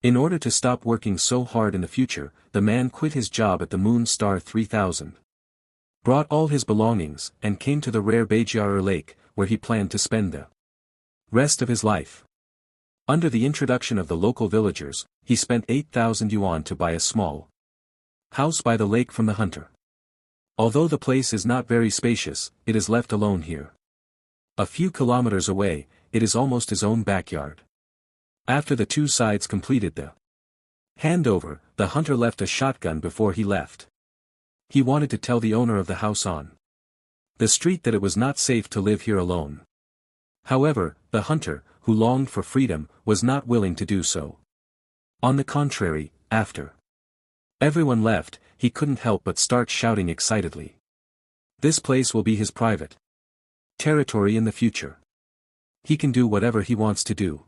In order to stop working so hard in the future, the man quit his job at the Moon Star 3000. Brought all his belongings, and came to the rare Baikal lake, where he planned to spend the rest of his life. Under the introduction of the local villagers, he spent 8,000 yuan to buy a small house by the lake from the hunter. Although the place is not very spacious, it is left alone here. A few kilometers away, it is almost his own backyard. After the two sides completed the handover, the hunter left a shotgun before he left. He wanted to tell the owner of the house on the street that it was not safe to live here alone. However, the hunter, who longed for freedom, was not willing to do so. On the contrary, after everyone left, he couldn't help but start shouting excitedly. This place will be his private territory in the future. He can do whatever he wants to do.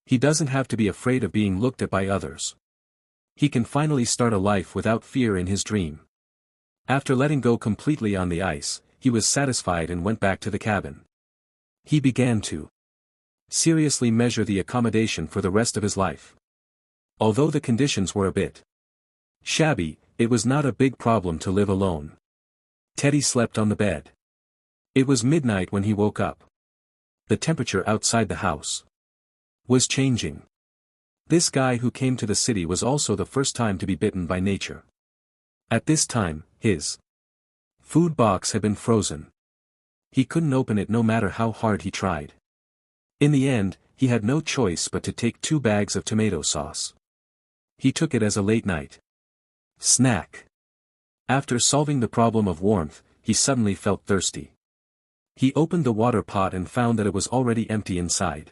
He doesn't have to be afraid of being looked at by others. He can finally start a life without fear in his dream. After letting go completely on the ice, he was satisfied and went back to the cabin. He began to seriously measure the accommodation for the rest of his life. Although the conditions were a bit shabby, it was not a big problem to live alone. Teddy slept on the bed. It was midnight when he woke up. The temperature outside the house was changing. This guy who came to the city was also the first time to be bitten by nature. At this time, his food box had been frozen. He couldn't open it no matter how hard he tried. In the end, he had no choice but to take 2 bags of tomato sauce. He took it as a late-night snack. After solving the problem of warmth, he suddenly felt thirsty. He opened the water pot and found that it was already empty inside.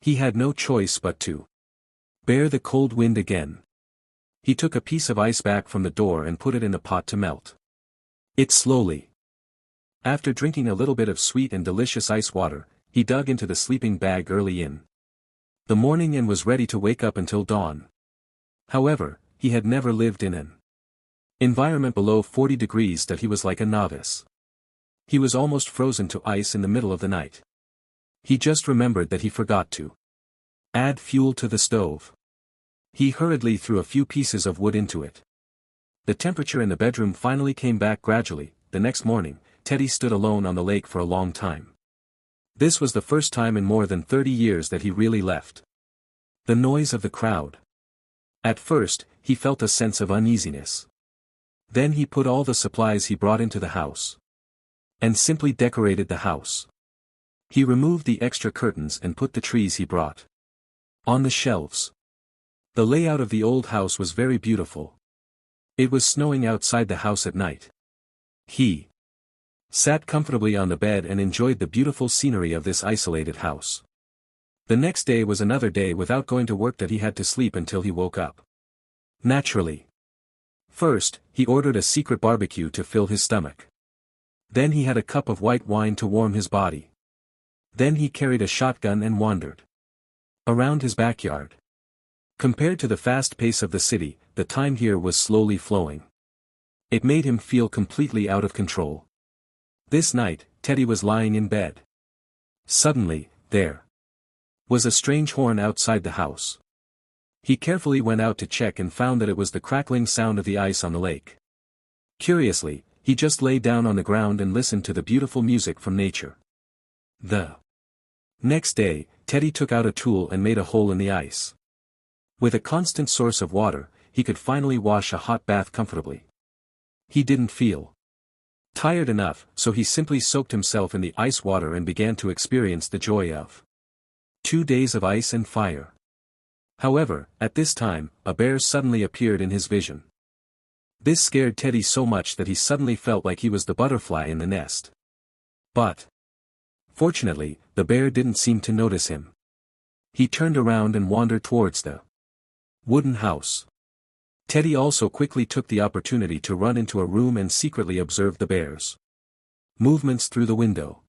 He had no choice but to bear the cold wind again. He took a piece of ice back from the door and put it in the pot to melt it slowly. After drinking a little bit of sweet and delicious ice water, he dug into the sleeping bag early in the morning and was ready to wake up until dawn. However, he had never lived in an environment below 40 degrees that he was like a novice. He was almost frozen to ice in the middle of the night. He just remembered that he forgot to add fuel to the stove. He hurriedly threw a few pieces of wood into it. The temperature in the bedroom finally came back gradually. The next morning, Teddy stood alone on the lake for a long time. This was the first time in more than 30 years that he really left the noise of the crowd. At first, he felt a sense of uneasiness. Then he put all the supplies he brought into the house and simply decorated the house. He removed the extra curtains and put the trees he brought on the shelves. The layout of the old house was very beautiful. It was snowing outside the house at night. He sat comfortably on the bed and enjoyed the beautiful scenery of this isolated house. The next day was another day without going to work that he had to sleep until he woke up. Naturally. First, he ordered a secret barbecue to fill his stomach. Then he had a cup of white wine to warm his body. Then he carried a shotgun and wandered around his backyard. Compared to the fast pace of the city, the time here was slowly flowing. It made him feel completely out of control. This night, Teddy was lying in bed. Suddenly, there was a strange horn outside the house. He carefully went out to check and found that it was the crackling sound of the ice on the lake. Curiously, he just lay down on the ground and listened to the beautiful music from nature. The next day, Teddy took out a tool and made a hole in the ice. With a constant source of water, he could finally wash a hot bath comfortably. He didn't feel tired enough, so he simply soaked himself in the ice water and began to experience the joy of 2 days of ice and fire. However, at this time, a bear suddenly appeared in his vision. This scared Teddy so much that he suddenly felt like he was the butterfly in the nest. But fortunately, the bear didn't seem to notice him. He turned around and wandered towards the wooden house. Teddy also quickly took the opportunity to run into a room and secretly observe the bear's movements through the window.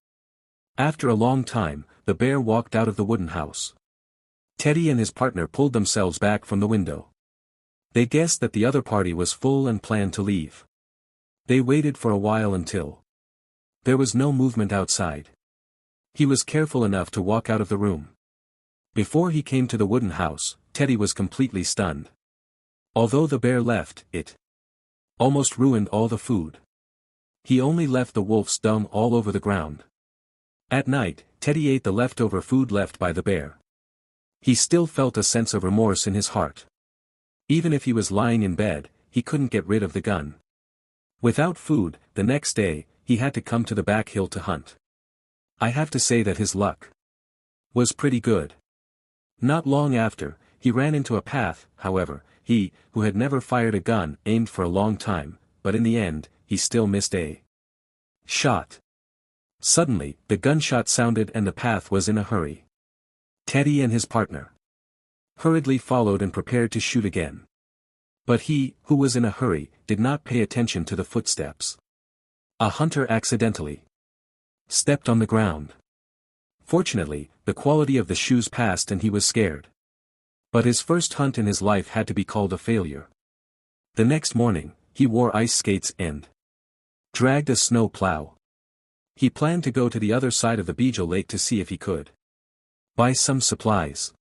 After a long time, the bear walked out of the wooden house. Teddy and his partner pulled themselves back from the window. They guessed that the other party was full and planned to leave. They waited for a while until there was no movement outside. He was careful enough to walk out of the room. Before he came to the wooden house, Teddy was completely stunned. Although the bear left, it almost ruined all the food. He only left the wolf's dung all over the ground. At night, Teddy ate the leftover food left by the bear. He still felt a sense of remorse in his heart. Even if he was lying in bed, he couldn't get rid of the gun. Without food, the next day, he had to come to the back hill to hunt. I have to say that his luck was pretty good. Not long after, he ran into a path. However, he, who had never fired a gun, aimed for a long time, but in the end, he still missed a shot. Suddenly, the gunshot sounded and the path was in a hurry. Teddy and his partner hurriedly followed and prepared to shoot again. But he, who was in a hurry, did not pay attention to the footsteps. A hunter accidentally stepped on the ground. Fortunately, the quality of the shoes passed and he was scared. But his first hunt in his life had to be called a failure. The next morning, he wore ice skates and dragged a snow plow. He planned to go to the other side of the Baikal lake to see if he could buy some supplies.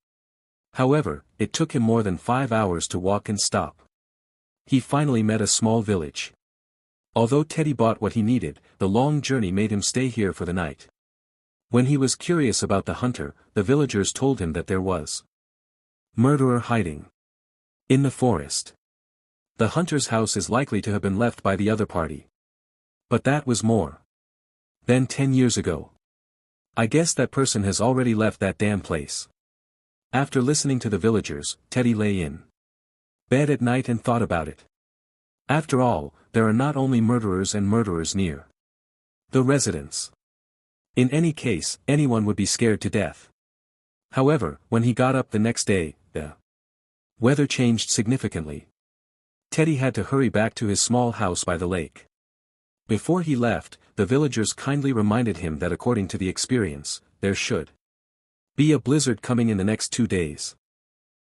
However, it took him more than 5 hours to walk and stop. He finally met a small village. Although Teddy bought what he needed, the long journey made him stay here for the night. When he was curious about the hunter, the villagers told him that there was murderer hiding in the forest. The hunter's house is likely to have been left by the other party. But that was more than 10 years ago. I guess that person has already left that damn place. After listening to the villagers, Teddy lay in bed at night and thought about it. After all, there are not only murderers and murderers near the residence. In any case, anyone would be scared to death. However, when he got up the next day, the weather changed significantly. Teddy had to hurry back to his small house by the lake. Before he left, the villagers kindly reminded him that according to the experience, there should be a blizzard coming in the next 2 days.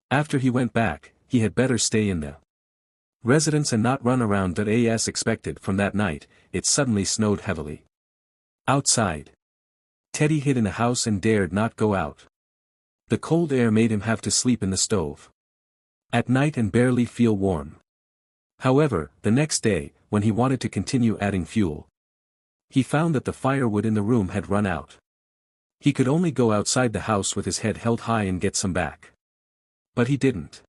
After he went back, he had better stay in the residence and not run around. That as expected from that night, it suddenly snowed heavily outside. Teddy hid in the house and dared not go out. The cold air made him have to sleep in the stove at night and barely feel warm. However, the next day, when he wanted to continue adding fuel, he found that the firewood in the room had run out. He could only go outside the house with his head held high and get some back. But he didn't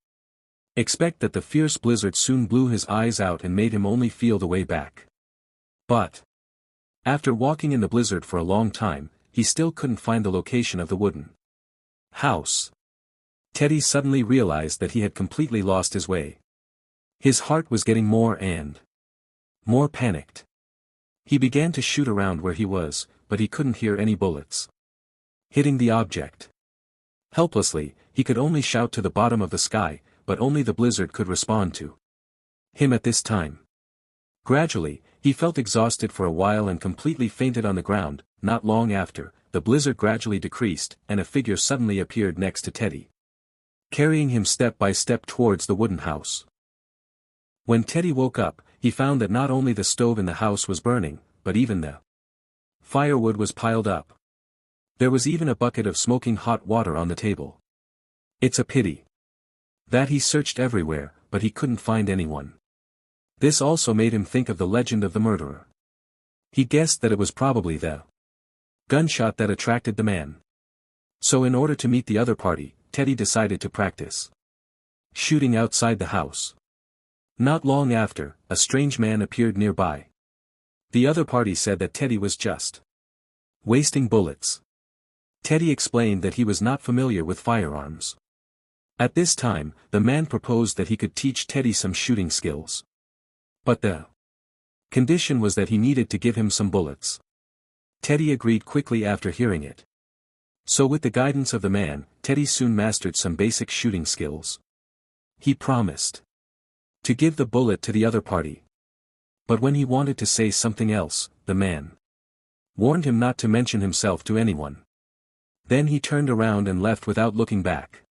expect that the fierce blizzard soon blew his eyes out and made him only feel the way back. But after walking in the blizzard for a long time, he still couldn't find the location of the wooden house. Teddy suddenly realized that he had completely lost his way. His heart was getting more and more panicked. He began to shoot around where he was, but he couldn't hear any bullets hitting the object. Helplessly, he could only shout to the bottom of the sky, but only the blizzard could respond to him at this time. Gradually, he felt exhausted for a while and completely fainted on the ground. Not long after, the blizzard gradually decreased, and a figure suddenly appeared next to Teddy, carrying him step by step towards the wooden house. When Teddy woke up, he found that not only the stove in the house was burning, but even the firewood was piled up. There was even a bucket of smoking hot water on the table. It's a pity that he searched everywhere, but he couldn't find anyone. This also made him think of the legend of the murderer. He guessed that it was probably the gunshot that attracted the man. So in order to meet the other party, Teddy decided to practice shooting outside the house. Not long after, a strange man appeared nearby. The other party said that Teddy was just wasting bullets. Teddy explained that he was not familiar with firearms. At this time, the man proposed that he could teach Teddy some shooting skills. But the condition was that he needed to give him some bullets. Teddy agreed quickly after hearing it. So with the guidance of the man, Teddy soon mastered some basic shooting skills. He promised to give the bullet to the other party. But when he wanted to say something else, the man warned him not to mention himself to anyone. Then he turned around and left without looking back.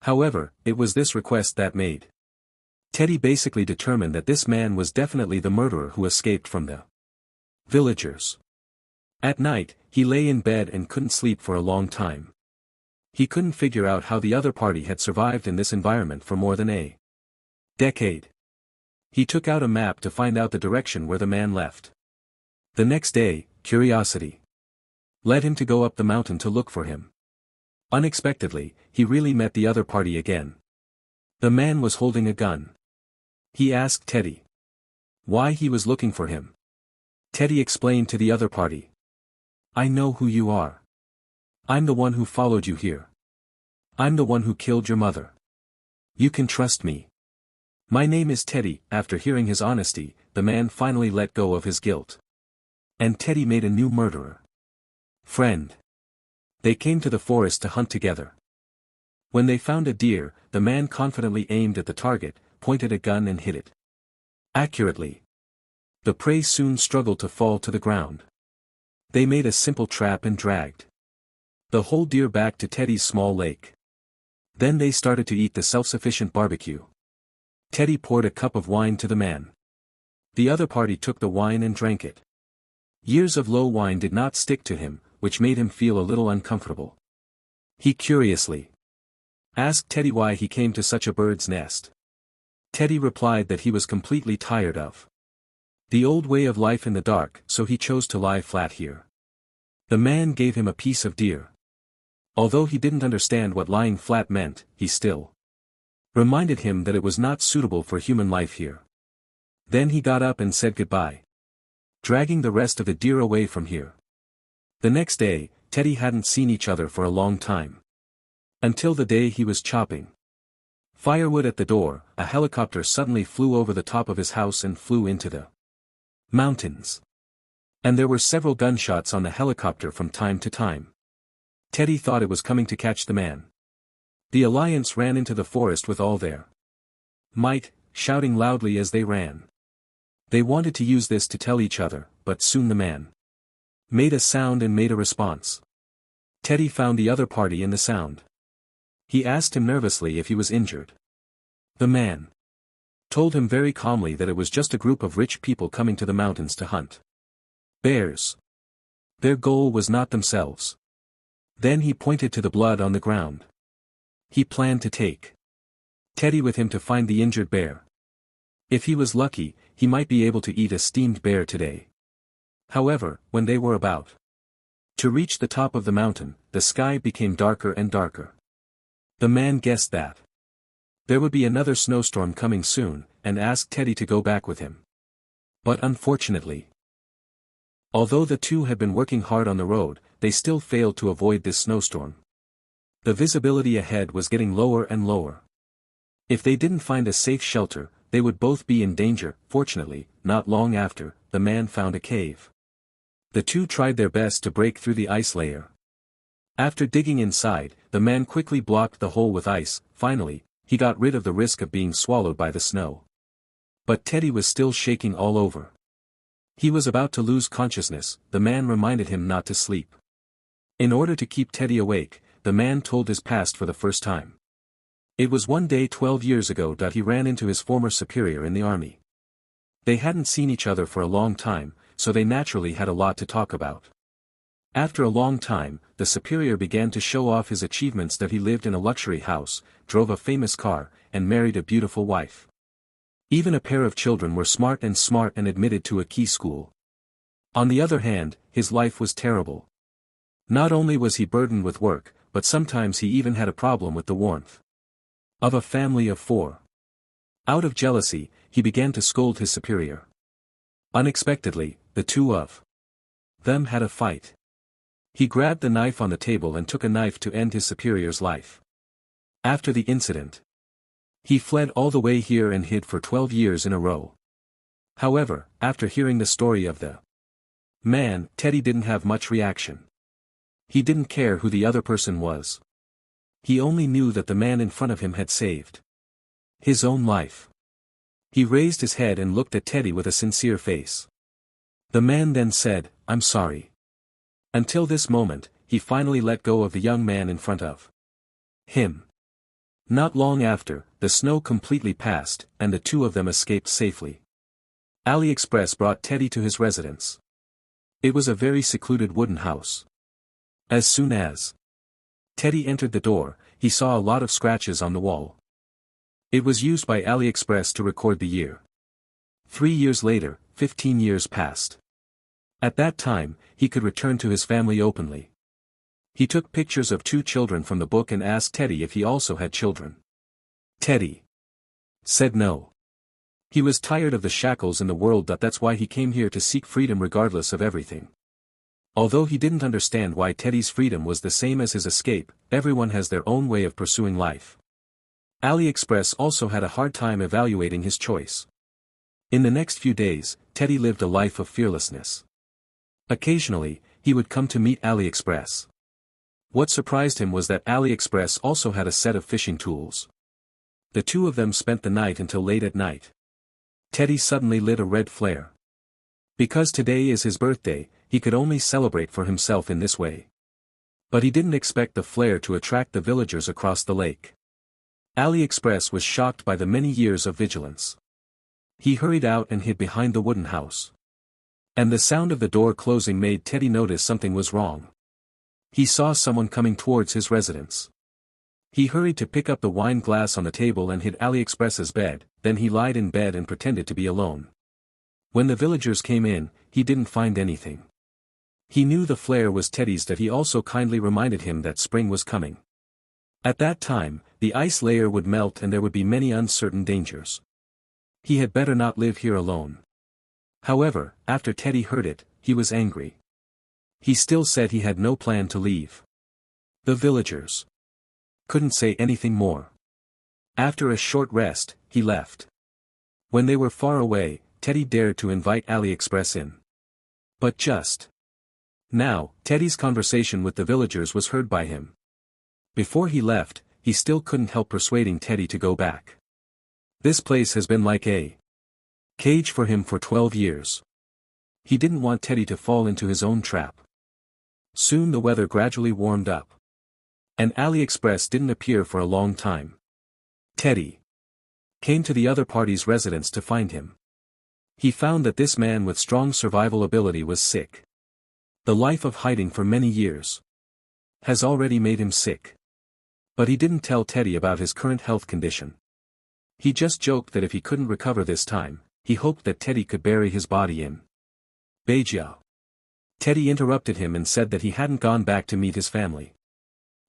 However, it was this request that made Teddy basically determined that this man was definitely the murderer who escaped from the villagers. At night, he lay in bed and couldn't sleep for a long time. He couldn't figure out how the other party had survived in this environment for more than a decade. He took out a map to find out the direction where the man left. The next day, curiosity led him to go up the mountain to look for him. Unexpectedly, he really met the other party again. The man was holding a gun. He asked Teddy why he was looking for him. Teddy explained to the other party. I know who you are. I'm the one who followed you here. I'm the one who killed your mother. You can trust me. My name is Teddy. After hearing his honesty, the man finally let go of his guilt. And Teddy made a new murderer friend. They came to the forest to hunt together. When they found a deer, the man confidently aimed at the target, pointed a gun and hit it accurately. The prey soon struggled to fall to the ground. They made a simple trap and dragged the whole deer back to Teddy's small lake. Then they started to eat the self-sufficient barbecue. Teddy poured a cup of wine to the man. The other party took the wine and drank it. Years of low wine did not stick to him, which made him feel a little uncomfortable. He curiously asked Teddy why he came to such a bird's nest. Teddy replied that he was completely tired of the old way of life in the dark, so he chose to lie flat here. The man gave him a piece of deer. Although he didn't understand what lying flat meant, he still reminded him that it was not suitable for human life here. Then he got up and said goodbye, dragging the rest of the deer away from here. The next day, Teddy hadn't seen each other for a long time. Until the day he was chopping firewood at the door, a helicopter suddenly flew over the top of his house and flew into the mountains. And there were several gunshots on the helicopter from time to time. Teddy thought it was coming to catch the man. The alliance ran into the forest with all their might, shouting loudly as they ran. They wanted to use this to tell each other, but soon the man made a sound and made a response. Teddy found the other party in the sound. He asked him nervously if he was injured. The man told him very calmly that it was just a group of rich people coming to the mountains to hunt bears. Their goal was not themselves. Then he pointed to the blood on the ground. He planned to take Teddy with him to find the injured bear. If he was lucky, he might be able to eat a steamed bear today. However, when they were about to reach the top of the mountain, the sky became darker and darker. The man guessed that there would be another snowstorm coming soon, and asked Teddy to go back with him. But unfortunately, although the two had been working hard on the road, they still failed to avoid this snowstorm. The visibility ahead was getting lower and lower. If they didn't find a safe shelter, they would both be in danger. Fortunately, not long after, the man found a cave. The two tried their best to break through the ice layer. After digging inside, the man quickly blocked the hole with ice. Finally, he got rid of the risk of being swallowed by the snow. But Teddy was still shaking all over. He was about to lose consciousness. The man reminded him not to sleep. In order to keep Teddy awake, the man told his past for the first time. It was one day 12 years ago that he ran into his former superior in the army. They hadn't seen each other for a long time, so they naturally had a lot to talk about. After a long time, the superior began to show off his achievements, that he lived in a luxury house, drove a famous car, and married a beautiful wife. Even a pair of children were smart and admitted to a key school. On the other hand, his life was terrible. Not only was he burdened with work, but sometimes he even had a problem with the warmth of a family of 4. Out of jealousy, he began to scold his superior. Unexpectedly, the two of them had a fight. He grabbed the knife on the table and took a knife to end his superior's life. After the incident, he fled all the way here and hid for 12 years in a row. However, after hearing the story of the man, Teddy didn't have much reaction. He didn't care who the other person was. He only knew that the man in front of him had saved his own life. He raised his head and looked at Teddy with a sincere face. The man then said, "I'm sorry." Until this moment, he finally let go of the young man in front of him. Not long after, the snow completely passed, and the two of them escaped safely. AliExpress brought Teddy to his residence. It was a very secluded wooden house. As soon as Teddy entered the door. He saw a lot of scratches on the wall. It was used by AliExpress to record the year. 3 years later, 15 years passed. At that time, he could return to his family openly. He took pictures of 2 children from the book and asked Teddy if he also had children. Teddy said no. He was tired of the shackles in the world. That's why he came here to seek freedom regardless of everything. Although he didn't understand why Teddy's freedom was the same as his escape, everyone has their own way of pursuing life. AliExpress also had a hard time evaluating his choice. In the next few days, Teddy lived a life of fearlessness. Occasionally, he would come to meet AliExpress. What surprised him was that AliExpress also had a set of fishing tools. The two of them spent the night until late at night. Teddy suddenly lit a red flare. Because today is his birthday, he could only celebrate for himself in this way. But he didn't expect the flare to attract the villagers across the lake. AliExpress was shocked by the many years of vigilance. He hurried out and hid behind the wooden house. And the sound of the door closing made Teddy notice something was wrong. He saw someone coming towards his residence. He hurried to pick up the wine glass on the table and hid AliExpress's bed, then he lied in bed and pretended to be alone. When the villagers came in, he didn't find anything. He knew the flare was Teddy's, that he also kindly reminded him that spring was coming. At that time, the ice layer would melt and there would be many uncertain dangers. He had better not live here alone. However, after Teddy heard it, he was angry. He still said he had no plan to leave. The villagers couldn't say anything more. After a short rest, he left. When they were far away, Teddy dared to invite AliExpress in. But just now, Teddy's conversation with the villagers was heard by him. Before he left, he still couldn't help persuading Teddy to go back. This place has been like a cage for him for 12 years. He didn't want Teddy to fall into his own trap. Soon the weather gradually warmed up. And AliExpress didn't appear for a long time. Teddy came to the other party's residence to find him. He found that this man with strong survival ability was sick. The life of hiding for many years has already made him sick. But he didn't tell Teddy about his current health condition. He just joked that if he couldn't recover this time, he hoped that Teddy could bury his body in Baikal. Teddy interrupted him and said that he hadn't gone back to meet his family.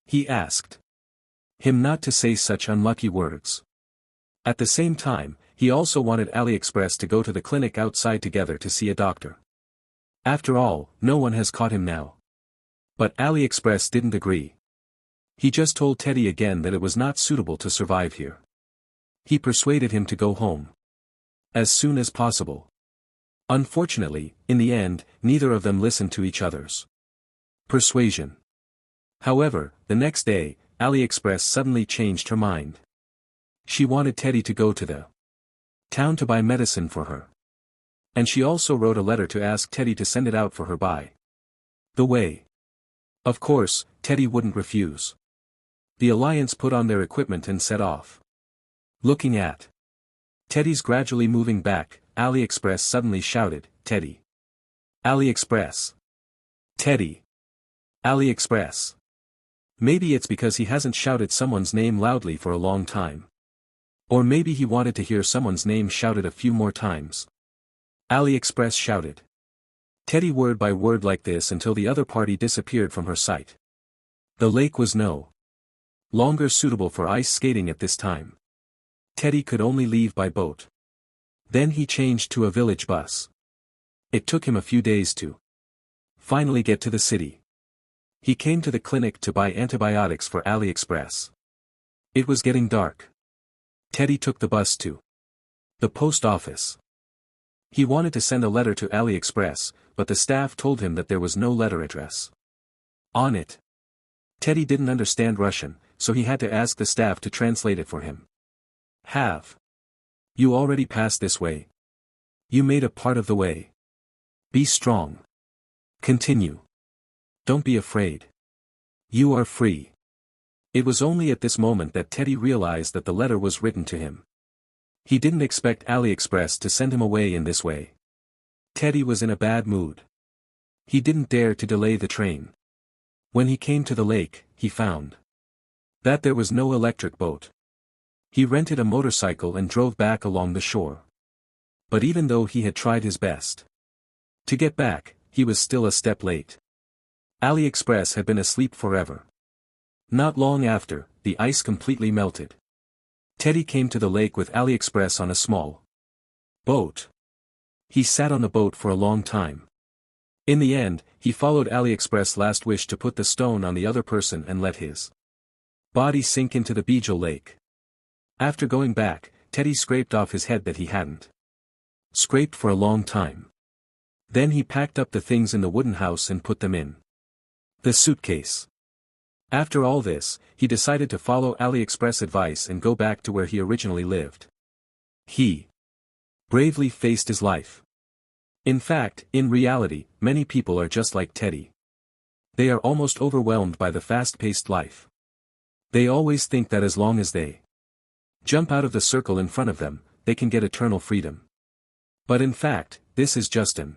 He asked him not to say such unlucky words. At the same time, he also wanted AliExpress to go to the clinic outside together to see a doctor. After all, no one has caught him now. But AliExpress didn't agree. He just told Teddy again that it was not suitable to survive here. He persuaded him to go home as soon as possible. Unfortunately, in the end, neither of them listened to each other's persuasion. However, the next day, AliExpress suddenly changed her mind. She wanted Teddy to go to the town to buy medicine for her. And she also wrote a letter to ask Teddy to send it out for her by the way. Of course, Teddy wouldn't refuse. The alliance put on their equipment and set off. Looking at Teddy's gradually moving back, AliExpress suddenly shouted, "Teddy! AliExpress! Teddy! AliExpress!" Maybe it's because he hasn't shouted someone's name loudly for a long time. Or maybe he wanted to hear someone's name shouted a few more times. AliExpress shouted Teddy word by word like this until the other party disappeared from her sight. The lake was no longer suitable for ice skating at this time. Teddy could only leave by boat. Then he changed to a village bus. It took him a few days to finally get to the city. He came to the clinic to buy antibiotics for AliExpress. It was getting dark. Teddy took the bus to the post office. He wanted to send a letter to AliExpress, but the staff told him that there was no letter address on it. Teddy didn't understand Russian, so he had to ask the staff to translate it for him. Have you already passed this way? You made a part of the way. Be strong. Continue. Don't be afraid. You are free. It was only at this moment that Teddy realized that the letter was written to him. He didn't expect AliExpress to send him away in this way. Teddy was in a bad mood. He didn't dare to delay the train. When he came to the lake, he found that there was no electric boat. He rented a motorcycle and drove back along the shore. But even though he had tried his best to get back, he was still a step late. AliExpress had been asleep forever. Not long after, the ice completely melted. Teddy came to the lake with AliExpress on a small boat. He sat on the boat for a long time. In the end, he followed AliExpress' last wish to put the stone on the other person and let his body sink into the Baikal lake. After going back, Teddy scraped off his head that he hadn't scraped for a long time. Then he packed up the things in the wooden house and put them in the suitcase. After all this, he decided to follow AliExpress advice and go back to where he originally lived. He bravely faced his life. In fact, in reality, many people are just like Teddy. They are almost overwhelmed by the fast-paced life. They always think that as long as they jump out of the circle in front of them, they can get eternal freedom. But in fact, this is just an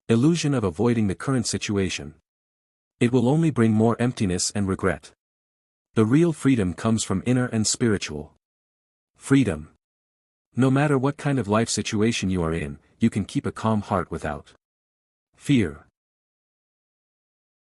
illusion of avoiding the current situation. It will only bring more emptiness and regret. The real freedom comes from inner and spiritual freedom. No matter what kind of life situation you are in, you can keep a calm heart without fear.